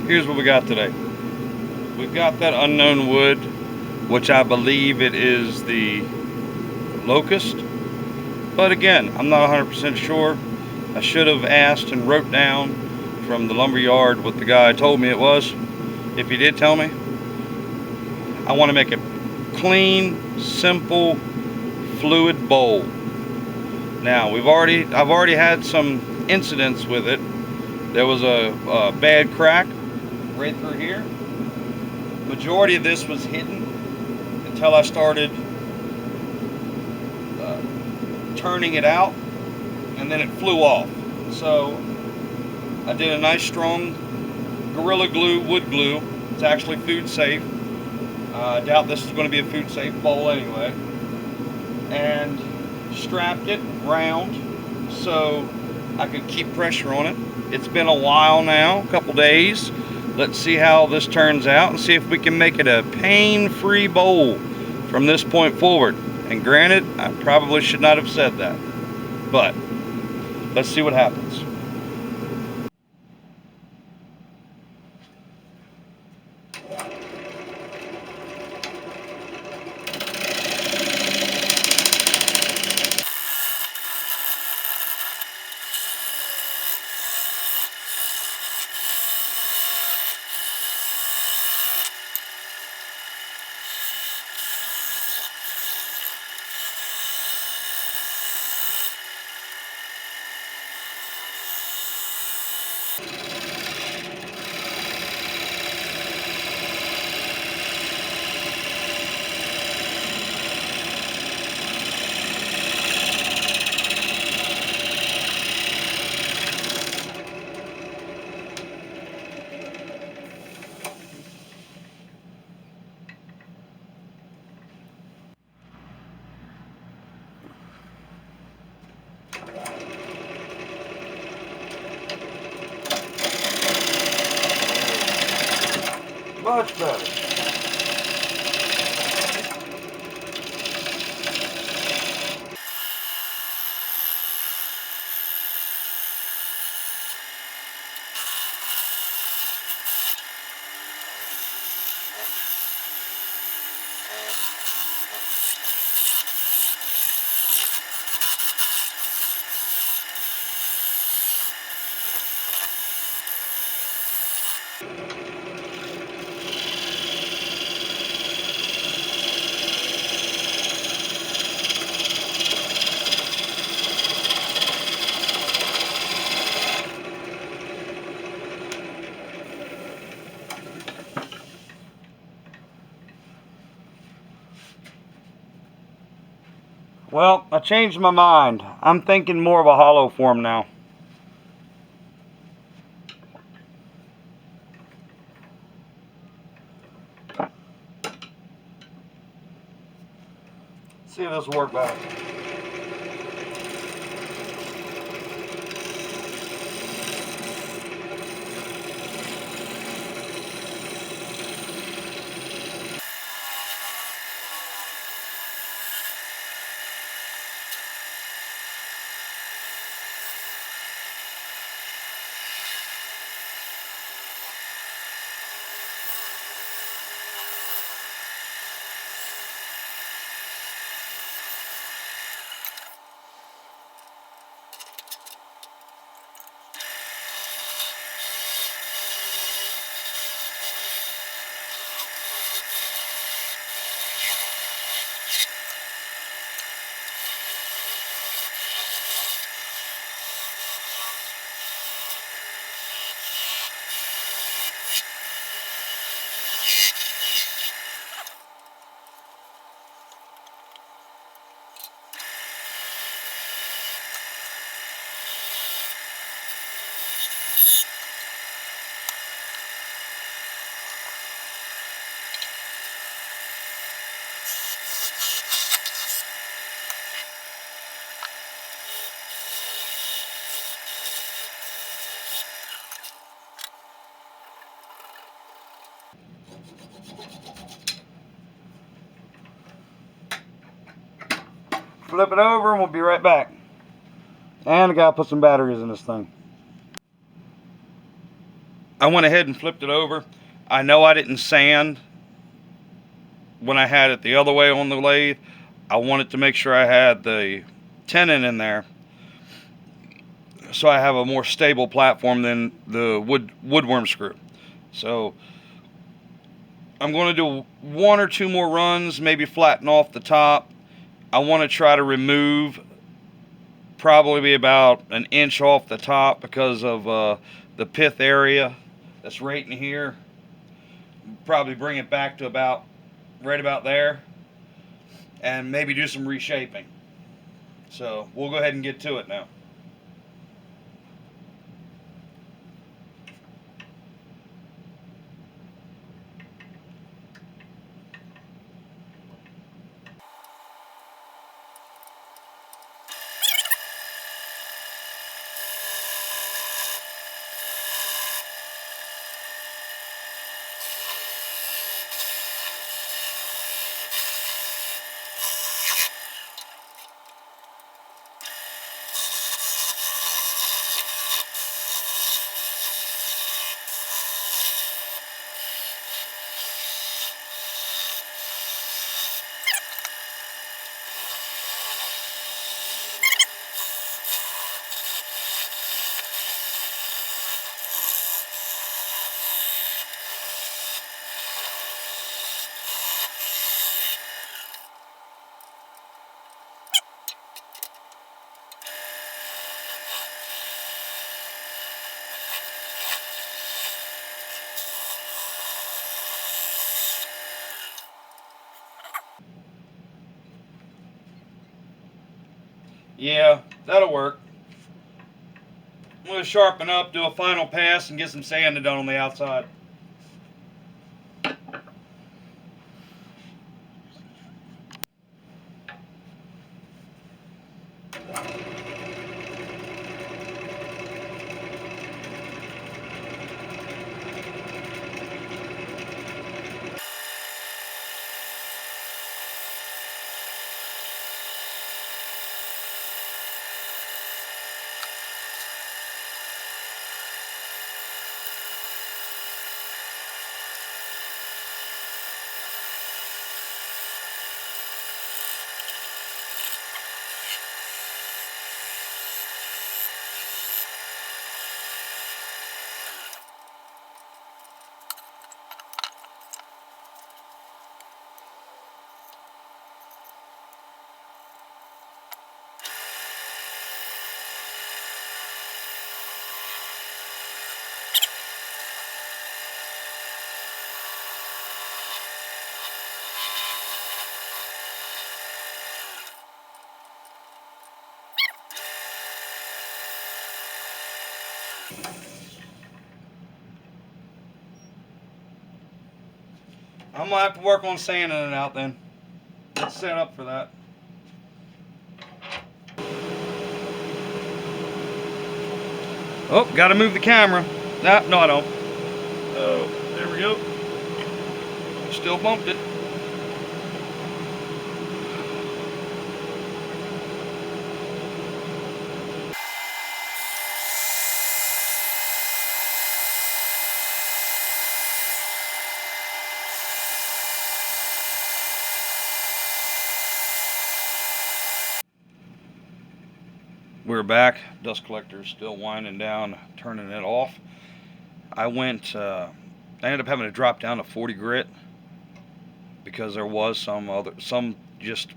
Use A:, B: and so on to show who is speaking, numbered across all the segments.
A: here's what we got today. We've got that unknown wood, which I believe it is the locust. But again, I'm not 100% sure. I should have asked and wrote down from the lumber yard what the guy told me it was. If he did tell me, I want to make a clean, simple, fluid bowl. Now, I've already had some incidents with it. There was a bad crack right through here. Majority of this was hidden until I started turning it out, and then it flew off. So I did a nice strong Gorilla Glue wood glue. It's actually food safe. I doubt this is going to be a food safe bowl anyway. And strapped it round so I could keep pressure on it. It's been a while now, a couple days. Let's see how this turns out and see if we can make it a pain-free bowl from this point forward. And granted, I probably should not have said that, but let's see what happens. Much better. Well, I changed my mind. I'm thinking more of a hollow form now. See if this will work better. Flip it over and we'll be right back. And I gotta put some batteries in this thing. I went ahead and flipped it over. I know I didn't sand when I had it the other way on the lathe. I wanted to make sure I had the tenon in there so I have a more stable platform than the woodworm screw. So I'm going to do 1 or 2 more runs, maybe flatten off the top. I want to try to remove probably about 1 inch off the top because of the pith area that's right in here. Probably bring it back to about right about there and maybe do some reshaping. So we'll go ahead and get to it now. Yeah, that'll work. I'm going to sharpen up, do a final pass, and get some sanding done on the outside. I'm going to have to work on sanding it out then. Let's set up for that. Oh, got to move the camera. Nah, no, I don't. Oh, there we go. Still bumped it. We're back. Dust collector is still winding down, turning it off. I ended up having to drop down to 40 grit because there was some just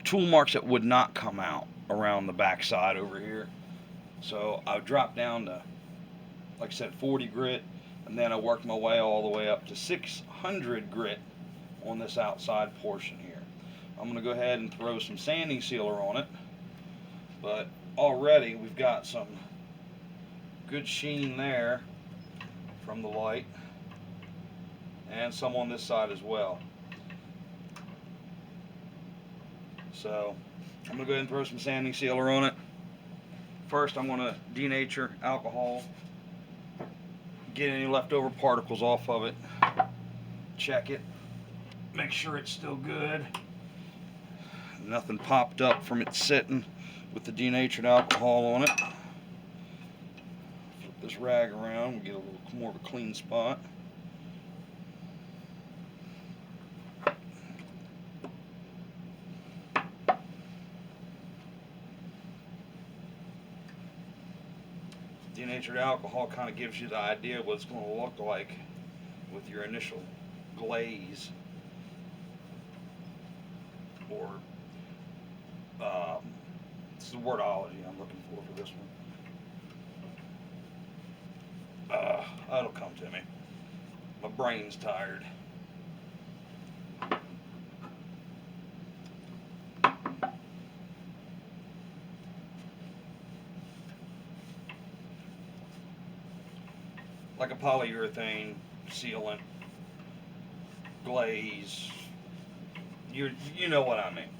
A: tool marks that would not come out around the back side over here. So I dropped down to, like I said, 40 grit, and then I worked my way all the way up to 600 grit on this outside portion here. I'm going to go ahead and throw some sanding sealer on it, but already we've got some good sheen there from the light, and some on this side as well. So I'm going to go ahead and throw some sanding sealer on it. First, I'm going to denature alcohol, get any leftover particles off of it, check it, make sure it's still good. Nothing popped up from it sitting with the denatured alcohol on it. Flip this rag around and get a little more of a clean spot. Denatured alcohol kind of gives you the idea of what it's going to look like with your initial glaze, or it's the wordology I'm looking for this one. That'll come to me. My brain's tired. Like a polyurethane sealant, glaze, you know what I mean.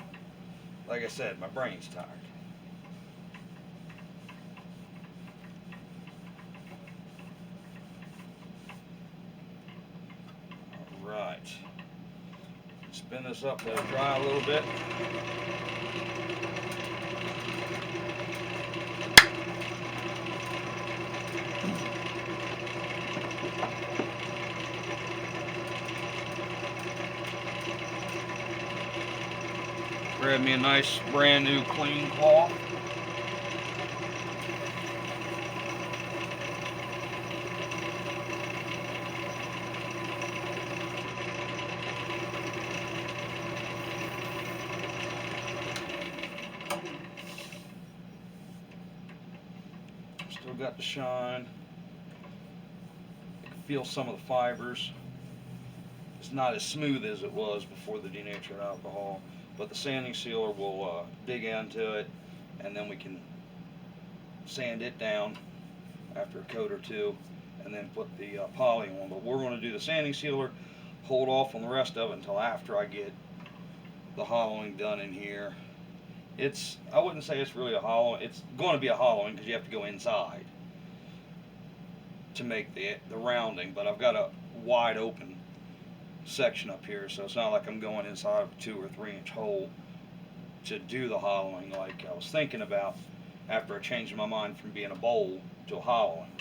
A: Like I said, my brain's tired. All right. Spin this up, let it dry a little bit. Grab me a nice brand new clean cloth. Still got the shine. I can feel some of the fibers. It's not as smooth as it was before the denatured alcohol, but the sanding sealer will dig into it, and then we can sand it down after a coat or two, and then put the poly on. But we're going to do the sanding sealer, hold off on the rest of it until after I get the hollowing done in here. I wouldn't say it's really a hollow. It's going to be a hollowing because you have to go inside to make the rounding, but I've got a wide open section up here, so it's not like I'm going inside of a 2 or 3 inch hole to do the hollowing like I was thinking about after I changed my mind from being a bowl to a hollowing,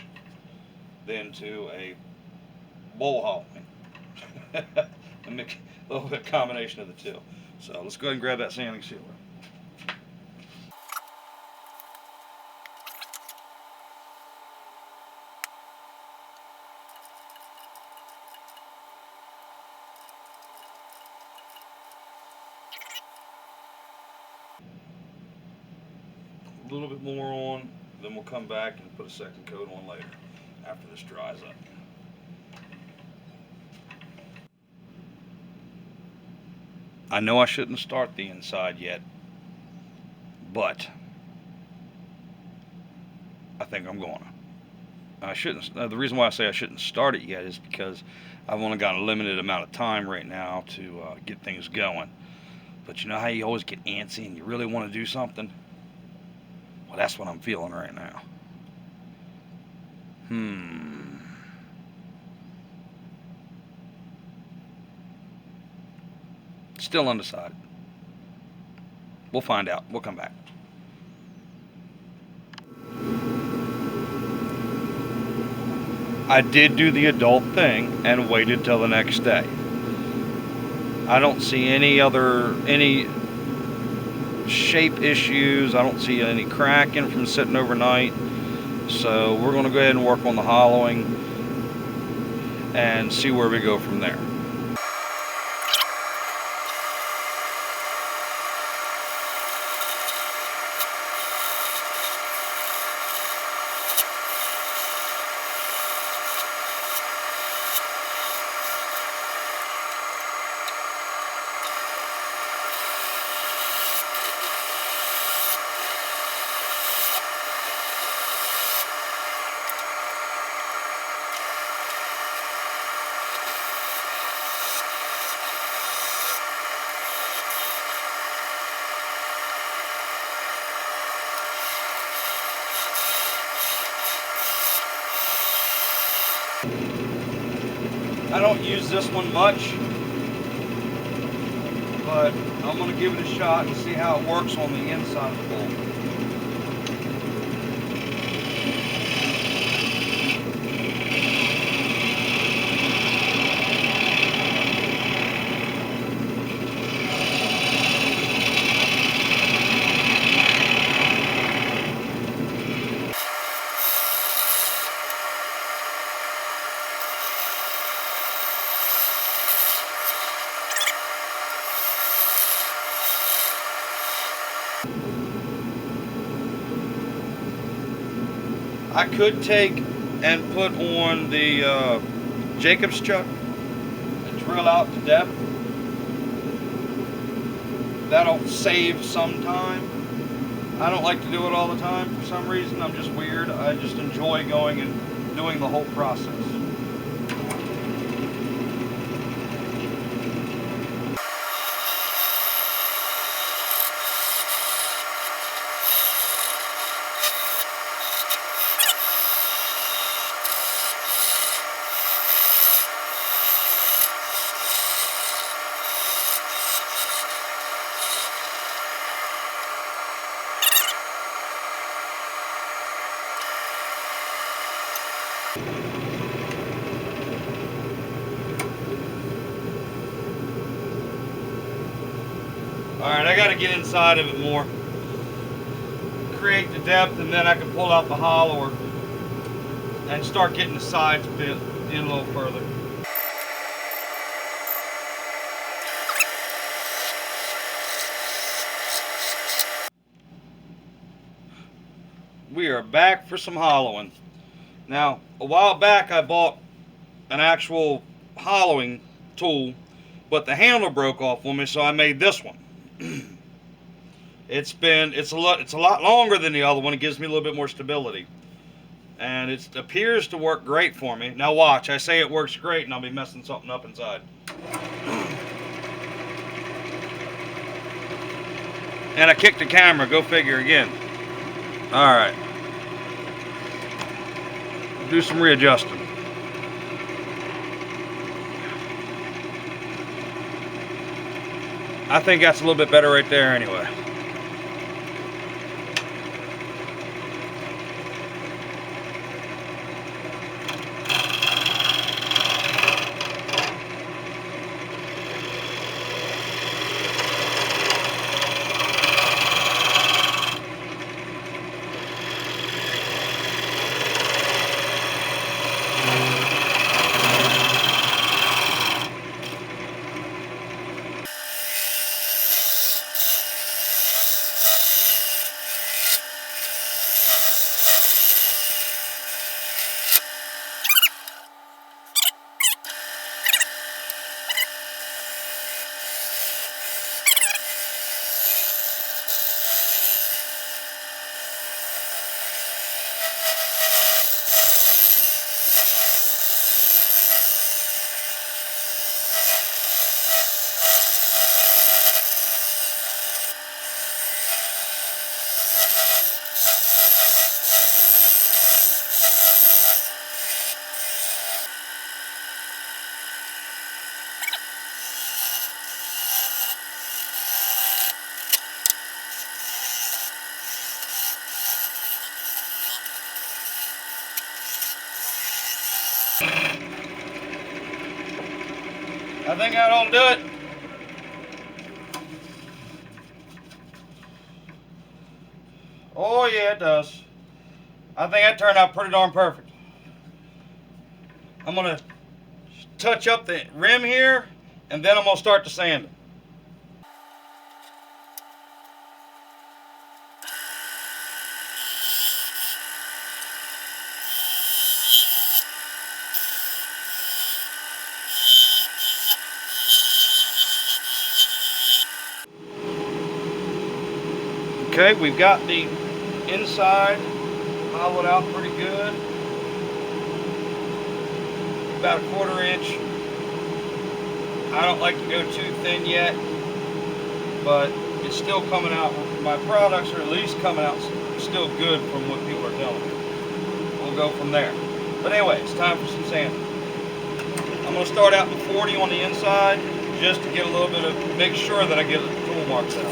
A: then to a bowl hollowing. A little bit of combination of the two. So let's go ahead and grab that sanding sealer. A little bit more on, then we'll come back and put a second coat on later after this dries up. I know I shouldn't start the inside yet, but I think I'm gonna. I shouldn't. The reason why I say I shouldn't start it yet is because I've only got a limited amount of time right now to get things going. But you know how you always get antsy and you really want to do something? Well, that's what I'm feeling right now. Still undecided. We'll find out. We'll come back. I did do the adult thing and waited till the next day. I don't see any shape issues. I don't see any cracking from sitting overnight. So we're going to go ahead and work on the hollowing and see where we go from there. I don't use this one much, but I'm going to give it a shot and see how it works on the inside of the bowl. I could take and put on the Jacob's chuck and drill out to depth. That'll save some time. I don't like to do it all the time for some reason. I'm just weird. I just enjoy going and doing the whole process. Alright, I got to get inside of it more. Create the depth, and then I can pull out the hollower and start getting the sides bit in a little further. We are back for some hollowing. Now, a while back I bought an actual hollowing tool, but the handle broke off on me, so I made this one. It's a lot longer than the other one. It gives me a little bit more stability, and it appears to work great for me. Now watch, I say it works great and I'll be messing something up inside. And I kicked the camera, go figure again. Alright, do some readjusting. I think that's a little bit better right there anyway. I think that ought to do it. Oh yeah, it does. I think that turned out pretty darn perfect. I'm gonna touch up the rim here, and then I'm gonna start to sand it. Okay, we've got the inside hollowed out pretty good. About a 1/4 inch. I don't like to go too thin yet, but it's still coming out. My products are at least coming out still good from what people are telling me. We'll go from there. But anyway, it's time for some sanding. I'm going to start out with 40 on the inside, just to get a little bit of, make sure that I get the tool marks out.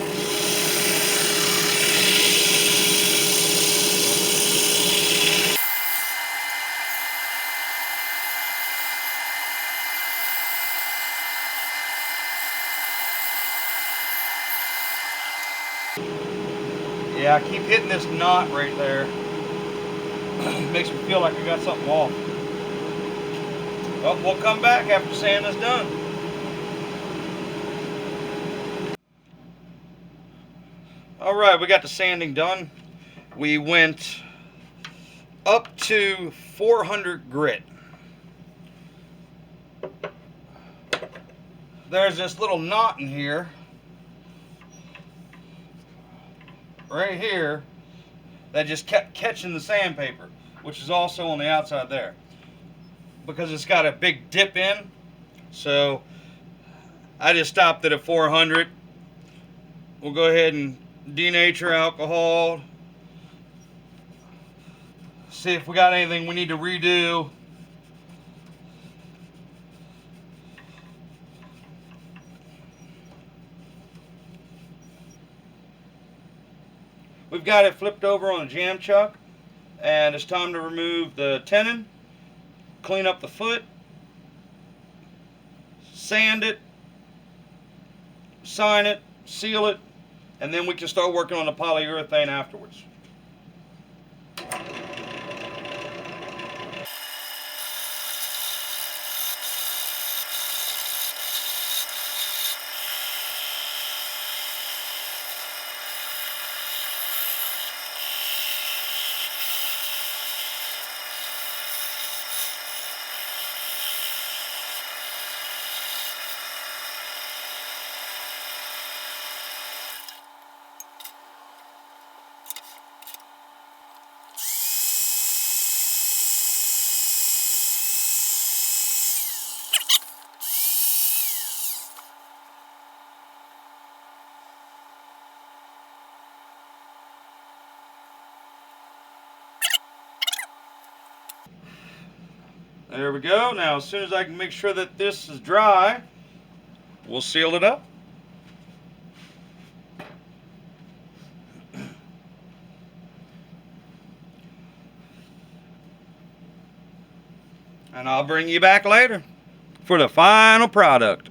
A: Yeah, I keep hitting this knot right there. It makes me feel like I got something off. Well, we'll come back after sanding is done. Alright, we got the sanding done. We went up to 400 grit. There's this little knot in here, right here, that just kept catching the sandpaper, which is also on the outside there, because it's got a big dip in. So I just stopped it at 400. We'll go ahead and denature alcohol, see if we got anything we need to redo. We've got it flipped over on a jam chuck, and it's time to remove the tenon, clean up the foot, sand it, sign it, seal it, and then we can start working on the polyurethane afterwards. There we go. Now, as soon as I can make sure that this is dry, we'll seal it up. And I'll bring you back later for the final product.